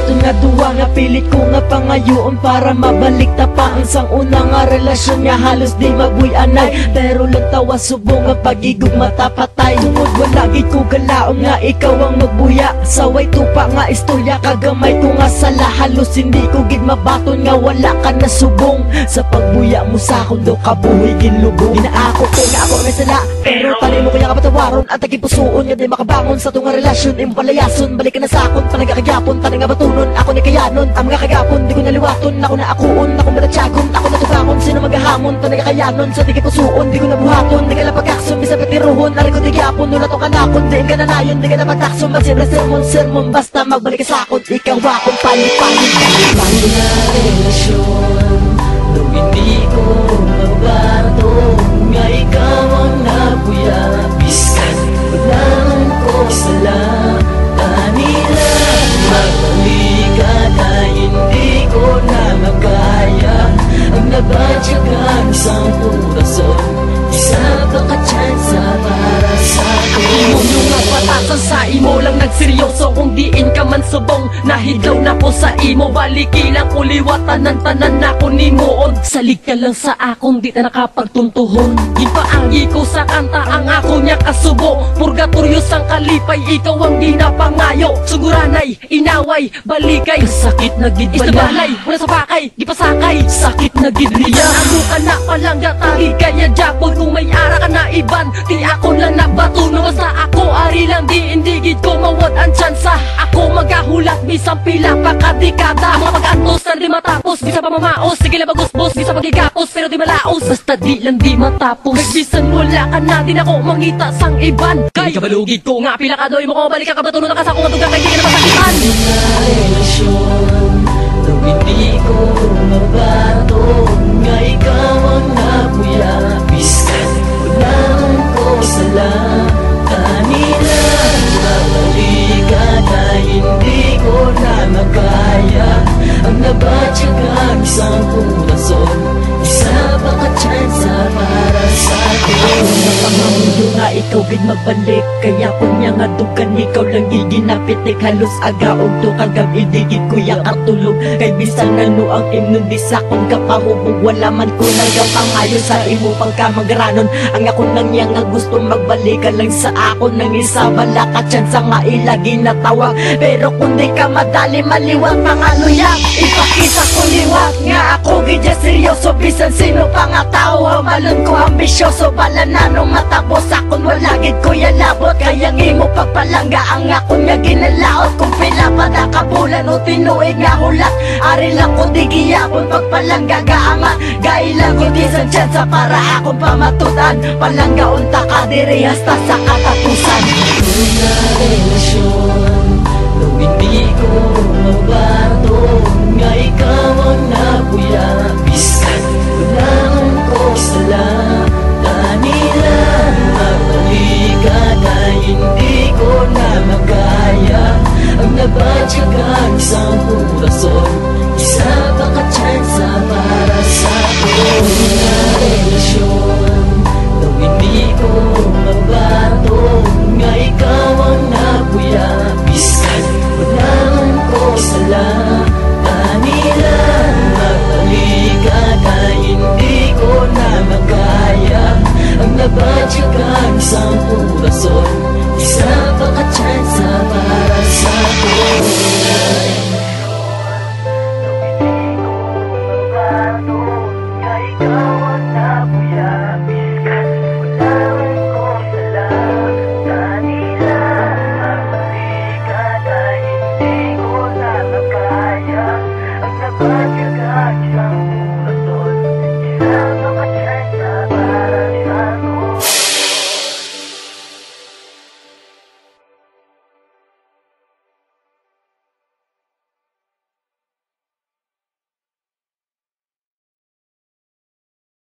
Aton nga duwa nga pilit ko nga pangayoon para mabalik ta pa ang sang una nga relasyon nga halos di mabuy-anay. Pero lang tawa subong nga pagigug matapatay. Tungod wala gid ko galaon nga ikaw ang magbuya. Saway tupa nga istorya kagamay ko nga sala. Halos hindi ko gid mabaton nga wala ka na subong. Sa pagbuya mo sa akong do kabuhi ginlubong. Ginaako ko nga ako may sala, pero talay mo kaya kapatawaron at tagipusuon nga di makabangon sa tunga relasyon. Imong palayason balik ka na sa akon panagakagapon tanay nga batunon ako ni kayanon. Ang mga kagapon di ko naliwaton ako na akuon ako madatsagon ako natubangon sino magahamon tanay kayanon sa tagipusuon di ko nabuhaton di ka na pagkakson bisa patiruhon nari ko tigapon nula tong kanakon di ka na nayon di ka na patakson magsira sermon basta magbalik ka sa akon ikaw akong palit-palit. Bago na relasyon nung hindi ko mabato nga ikaw ang nabuya. Biskan ulan ko sala kanila magbalikan na hindi ko na magkaya. Ang nabatyagan isang purason isa pa ka-chance para sa akin. Imo yung napatasan sa imo lang nagseryoso. Kung diin ka man subong nahidlaw na ko sa imo. Baliki lang uliwatan ng tanan na ko nimuon. Salig ka lang sa akong di na nakapagtuntuhon. Gipaanggi ko sa kanta ang ako niya kasubo. Purgatoryo sang kalipay ikaw ang ginapangayo. Suguranay, inaway, balikay. Kasakit na gid balay, wala sa pakay, gipasakay. Sakit na gid riya. Ano ka na palangga tagi kaya japon. Kung may ara ka na iban, di ako lang nabato. Basta ako ari lang di hindi gid ko mawad ang tsansa. Ako magahulat bisang pila pa kadekada. Mga pag-atos na di matapos, bisa pa mamaos. Sige lang bagusbos, bisa pagigapos pero di malaos. Basta di lang di matapos. Nagbisan wala ka na din ako mangita sang iban. Kay kabalugid ko nga pila kadoy mo ko balik ka kabatuno na kasako nga dugang kay di ka na masakitan. Na relasyon nung hindi ko mabato nga ikaw ang nabuya. Biskan ulan ko sala kanila mabalikan na hindi ko na magkaya. Ang nabatyagan isang purason isa pa ka-chance para sa akin. Pangamundo nga ikaw gid magbalik kaya kunya nga dukan ikaw lang giginapitik. Halos agaog to kagabi digid kuya katulog. Kay bisan ano ang imnon di sa akong kapahubog. Wala man ko nagapangayo sa imo pagkamagranon. Ang ako nang yang nga gusto magbalikan lang sa ako nang isa wala ka chance nga ilagi natawag. Pero kung di ka madali maliwag mga luya ipakita ko liwag nga ako gidya seryoso. Bisan sino pa nga tao malon ko ambisyoso. Bala na nung matapos akon wala gid ko yalabot. Kaya imo pagpalangga ang ako nga ginalaot. Kung pila pa na kabulan o tinuig nga hulat ari lang ko di giyapon pagpalangga gaanga. Gailang ko di sa tsansa para akong pamatutan. Palangga unta ka diri hasta sa katapusan. Na relasyon nung hindi ko mabato nga ikaw ang nabuya. Biskan ulan ko sala kanila mabalikan na hindi ko na magkaya. Ang nabatyagan isang purason isa pa ka-chance para sa akin.